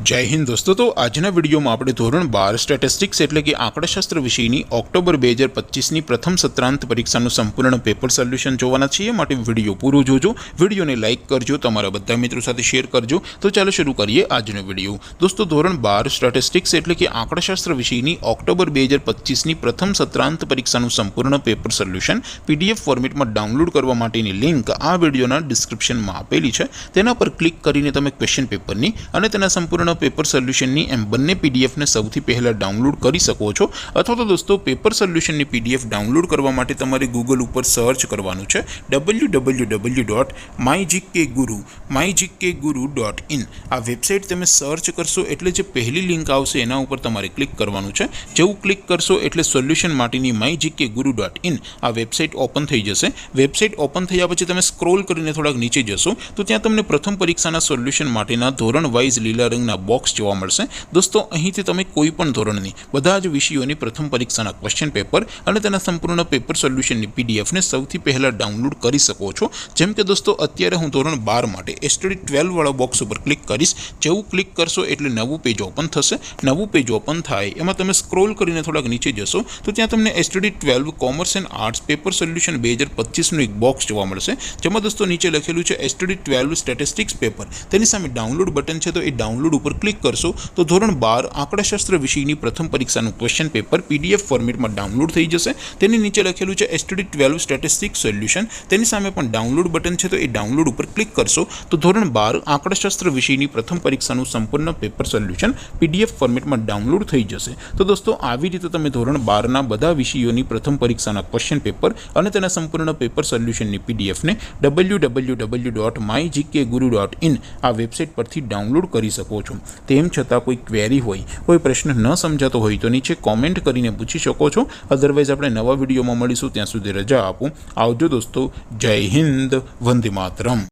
जय हिंद दोस्तों। तो आजना विडियो में આપણે ધોરણ 12 સ્ટેટિસ્ટિક્સ એટલે કે આંકડાશાસ્ત્ર વિષયની ઓક્ટોબર 2025 ની પ્રથમ સત્રાંત પરીક્ષાનું સંપૂર્ણ પેપર સોલ્યુશન જોવાના છીએ। માટે વિડિયો પૂરો જોજો, વિડિયોને લાઈક કરજો, તમારા બધા મિત્રો સાથે શેર કરજો। તો ચાલો શરૂ કરીએ આજનો વિડિયો। દોસ્તો ધોરણ 12 સ્ટેટિસ્ટિક્સ એટલે કે આંકડાશાસ્ત્ર વિષયની ઓક્ટોબર 2025 ની પ્રથમ સત્રાંત પરીક્ષાનું સંપૂર્ણ પેપર સોલ્યુશન પીડીએફ ફોર્મેટમાં ડાઉનલોડ કરવા માટેની લિંક આ વિડિયોના ડિસ્ક્રિપ્શનમાં આપેલી છે। તેના પર ક્લિક કરીને તમે ક્વેશ્ચન પેપરની અને તેના સંપૂર્ણ पेपर सोल्यूशन एम बने पीडीएफ ने सौथी पहला डाउनलॉड कर सको छो। अथवा तो दोस्तों पेपर सोल्यूशन की पीडीएफ डाउनलॉड करवा माटे तमारे गूगल पर सर्च करवानुं छे www.mygkguru.in। आ वेबसाइट तमे सर्च करशो एटले जे पहली लिंक आवशे एना उपर तमारे क्लिक करवानुं छे। जेवुं क्लिक करशो एटले सोल्यूशन माटेनी mygkguru.in आ वेबसाइट ओपन थई जशे। वेबसाइट ओपन थया पछी तमे स्क्रॉल करीने थोड़ा नीचे जशो तो त्यां तमने प्रथम परीक्षाना सोल्यूशन माटेना धोरण वाइज लीला रंगना बॉक्स जोवा मळशे। दोस्तों અહીંથી તમે કોઈ પણ ધોરણની બધા જ વિષયોની પ્રથમ પરીક્ષાના ક્વેશ્ચન પેપર અને તેના સંપૂર્ણ પેપર સોલ્યુશનની પીડીએફ ને સૌથી પહેલા ડાઉનલોડ કરી શકો છો। જેમ કે દોસ્તો અત્યારે હું ધોરણ 12 માટે એસટીડી 12 વાળા બોક્સ ઉપર ક્લિક કરીશ। જેવું ક્લિક કરશો એટલે નવું પેજ ઓપન થશે। નવું પેજ ઓપન થાય એમાં તમે સ્ક્રોલ કરીને થોડાક નીચે જશો તો ત્યાં તમને STD 12 commerce and arts paper solution 2025 નું એક બોક્સ જોવા મળશે। જેમાં દોસ્તો નીચે લખેલું છે એસટીડી 12 સ્ટેટિસ્ટિક્સ પેપર। તેની સામે ડાઉનલોડ બટન છે તો એ डाउनलॉड पर क्लिक करशो तो धोरण 12 आंकड़ाशास्त्र विषयनी प्रथम परीक्षाનું क्वेश्चन पेपर पीडीएफ फॉर्मेट में डाउनलॉड थई जशे। तेनी नीचे लखेलुं छे एसटीडी 12 स्टेटिस्टिक्स सोल्यूशन। तेनी सामे पण डाउनलॉड बटन छे तो ए डाउनलॉड पर क्लिक करशो तो धोरण 12 आंकड़ाशास्त्र विषयनी प्रथम परीक्षाનું संपूर्ण पेपर सोल्यूशन पीडीएफ फॉर्मेट में डाउनलॉड थई जशे। तो दोस्तों આવી રીતે તમે ધોરણ 12 ના બધા વિષયોની પ્રથમ પરીક્ષાના ક્વેશ્ચન પેપર અને તેના સંપૂર્ણ પેપર સોલ્યુશનની પીડીએફ ને www.mygkguru.in આ વેબસાઇટ પરથી ડાઉનલોડ કરી શકો છો। તેમ છતાં કોઈ ક્વેરી હોય, કોઈ પ્રશ્ન ન સમજાતો હોય તો નીચે કોમેન્ટ કરીને પૂછી શકો છો। અધરવાઇઝ આપણે નવા વિડીયોમાં મળીશું, ત્યાં સુધી રજા આપો। આવજો દોસ્તો। જય હિન્દ, વંદે માતરમ।